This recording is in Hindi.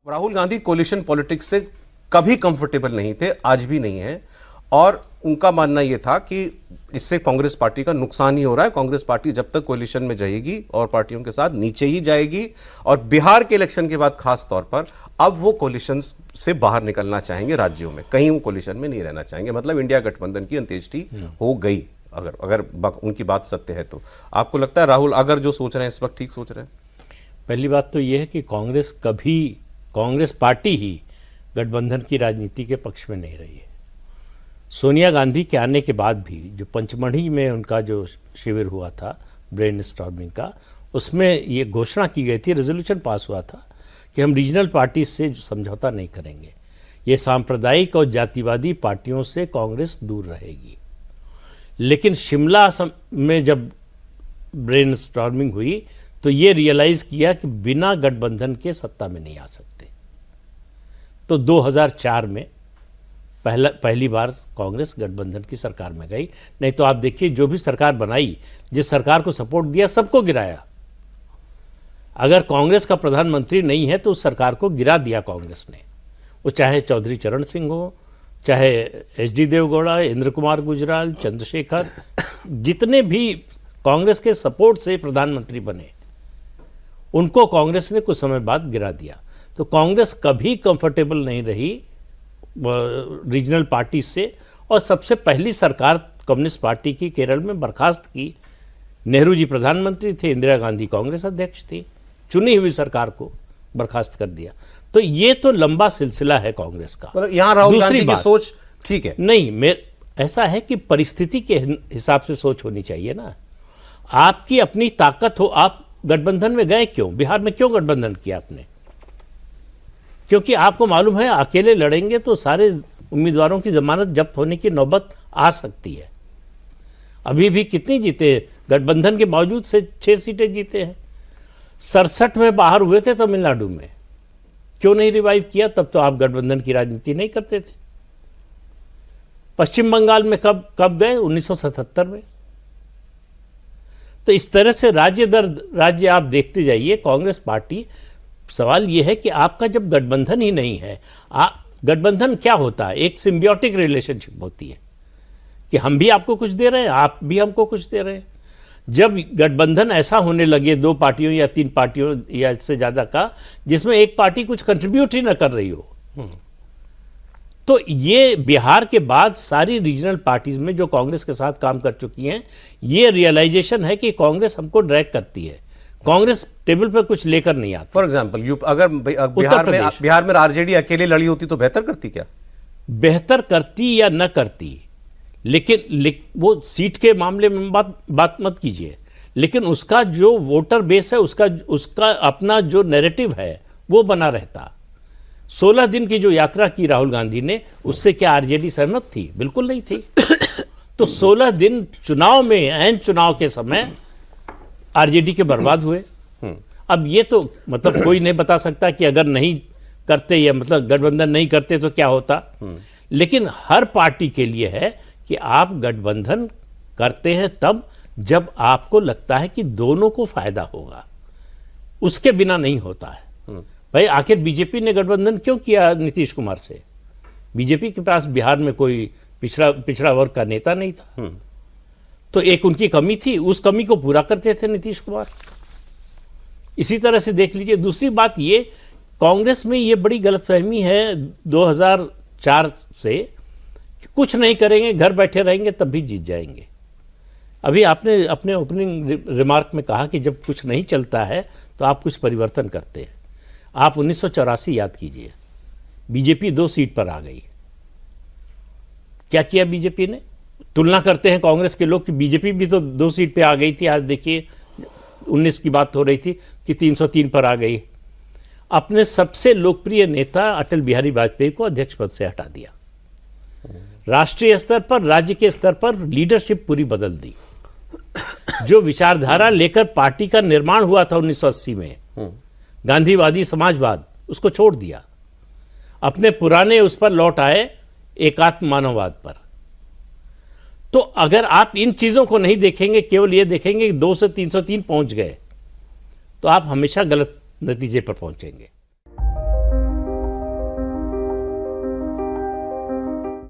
राहुल गांधी कोलिशन पॉलिटिक्स से कभी कंफर्टेबल नहीं थे, आज भी नहीं है। और उनका मानना यह था कि इससे कांग्रेस पार्टी का नुकसान ही हो रहा है। कांग्रेस पार्टी जब तक कोलिशन में जाएगी और पार्टियों के साथ नीचे ही जाएगी। और बिहार के इलेक्शन के बाद खास तौर पर अब वो कोलिशन से बाहर निकलना चाहेंगे, राज्यों में कहीं वो कोलिशन में नहीं रहना चाहेंगे। मतलब इंडिया गठबंधन की अंत्येष्टि हो गई, अगर उनकी बात सत्य है तो। आपको लगता है राहुल अगर जो सोच रहे हैं इस वक्त ठीक सोच रहे हैं? पहली बात तो यह है कि कांग्रेस पार्टी ही गठबंधन की राजनीति के पक्ष में नहीं रही है। सोनिया गांधी के आने के बाद भी जो पंचमढ़ी में उनका जो शिविर हुआ था ब्रेन स्टॉर्मिंग का, उसमें ये घोषणा की गई थी, रेजोल्यूशन पास हुआ था कि हम रीजनल पार्टी से समझौता नहीं करेंगे, ये सांप्रदायिक और जातिवादी पार्टियों से कांग्रेस दूर रहेगी। लेकिन शिमला में जब ब्रेन स्टॉर्मिंग हुई तो ये रियलाइज़ किया कि बिना गठबंधन के सत्ता में नहीं आ सकते। तो 2004 में पहली बार कांग्रेस गठबंधन की सरकार में गई। नहीं तो आप देखिए जो भी सरकार बनाई, जिस सरकार को सपोर्ट दिया सबको गिराया। अगर कांग्रेस का प्रधानमंत्री नहीं है तो उस सरकार को गिरा दिया कांग्रेस ने। वो चाहे चौधरी चरण सिंह हो, चाहे एच.डी. देवगौड़ा, इंद्र कुमार गुजराल, चंद्रशेखर, जितने भी कांग्रेस के सपोर्ट से प्रधानमंत्री बने, उनको कांग्रेस ने कुछ समय बाद गिरा दिया। तो कांग्रेस कभी कंफर्टेबल नहीं रही रीजनल पार्टी से। और सबसे पहली सरकार कम्युनिस्ट पार्टी की केरल में बर्खास्त की। नेहरू जी प्रधानमंत्री थे, इंदिरा गांधी कांग्रेस अध्यक्ष थी, चुनी हुई सरकार को बर्खास्त कर दिया। तो ये तो लंबा सिलसिला है कांग्रेस का। यहाँ राहुल गांधी की सोच ठीक है नहीं, ऐसा है कि परिस्थिति के हिसाब से सोच होनी चाहिए ना। आपकी अपनी ताकत हो, आप गठबंधन में गए क्यों? बिहार में क्यों गठबंधन किया आपने? क्योंकि आपको मालूम है अकेले लड़ेंगे तो सारे उम्मीदवारों की जमानत जब्त होने की नौबत आ सकती है। अभी भी कितनी जीते? गठबंधन के बावजूद से 6 सीटें जीते हैं। 67 में बाहर हुए थे तमिलनाडु में, क्यों नहीं रिवाइव किया? तब तो आप गठबंधन की राजनीति नहीं करते थे। पश्चिम बंगाल में कब गए? 1977 में। तो इस तरह से राज्य दर राज्य आप देखते जाइए कांग्रेस पार्टी। सवाल यह है कि आपका जब गठबंधन ही नहीं है, गठबंधन क्या होता है? एक सिम्बियोटिक रिलेशनशिप होती है कि हम भी आपको कुछ दे रहे हैं, आप भी हमको कुछ दे रहे हैं। जब गठबंधन ऐसा होने लगे 2 पार्टियों या 3 पार्टियों या इससे ज़्यादा का, जिसमें एक पार्टी कुछ कंट्रीब्यूट ही ना कर रही हो, तो ये बिहार के बाद सारी रीजनल पार्टीज में जो कांग्रेस के साथ काम कर चुकी हैं, ये रियलाइजेशन है कि कांग्रेस हमको ड्रैग करती है, कांग्रेस टेबल पर कुछ लेकर नहीं आती। फॉर एग्जाम्पल अगर बिहार में आरजेडी अकेले लड़ी होती तो बेहतर करती क्या? बेहतर करती या न करती, लेकिन वो सीट के मामले में बात मत कीजिए। लेकिन उसका जो वोटर बेस है, उसका अपना जो नैरेटिव है वो बना रहता। 16 दिन की जो यात्रा की राहुल गांधी ने, उससे क्या आरजेडी सहमत थी? बिल्कुल नहीं थी। तो 16 दिन चुनाव में, ऐन चुनाव के समय आरजेडी के बर्बाद हुए। अब ये तो मतलब कोई नहीं बता सकता कि अगर नहीं करते या मतलब गठबंधन नहीं करते तो क्या होता। लेकिन हर पार्टी के लिए है कि आप गठबंधन करते हैं तब जब आपको लगता है कि दोनों को फायदा होगा, उसके बिना नहीं होता है। भाई आखिर बीजेपी ने गठबंधन क्यों किया नीतीश कुमार से? बीजेपी के पास बिहार में कोई पिछड़ा वर्ग का नेता नहीं था, तो एक उनकी कमी थी, उस कमी को पूरा करते थे नीतीश कुमार। इसी तरह से देख लीजिए। दूसरी बात ये, कांग्रेस में ये बड़ी गलतफहमी है 2004 से कि कुछ नहीं करेंगे, घर बैठे रहेंगे तब भी जीत जाएंगे। अभी आपने अपने ओपनिंग रिमार्क में कहा कि जब कुछ नहीं चलता है तो आप कुछ परिवर्तन करते हैं। आप 1984 याद कीजिए, बीजेपी 2 सीट पर आ गई। क्या किया बीजेपी ने? तुलना करते हैं कांग्रेस के लोग कि बीजेपी भी तो 2 सीट पे आ गई थी। आज देखिए 19 की बात हो रही थी कि 303 पर आ गई। अपने सबसे लोकप्रिय नेता अटल बिहारी वाजपेयी को अध्यक्ष पद से हटा दिया। राष्ट्रीय स्तर पर, राज्य के स्तर पर लीडरशिप पूरी बदल दी। जो विचारधारा लेकर पार्टी का निर्माण हुआ था 1980 में, गांधीवादी समाजवाद, उसको छोड़ दिया। अपने पुराने उस पर लौट आए, एकात्म मानववाद पर। तो अगर आप इन चीज़ों को नहीं देखेंगे, केवल ये देखेंगे कि 2 से 303 पहुंच गए, तो आप हमेशा गलत नतीजे पर पहुंचेंगे।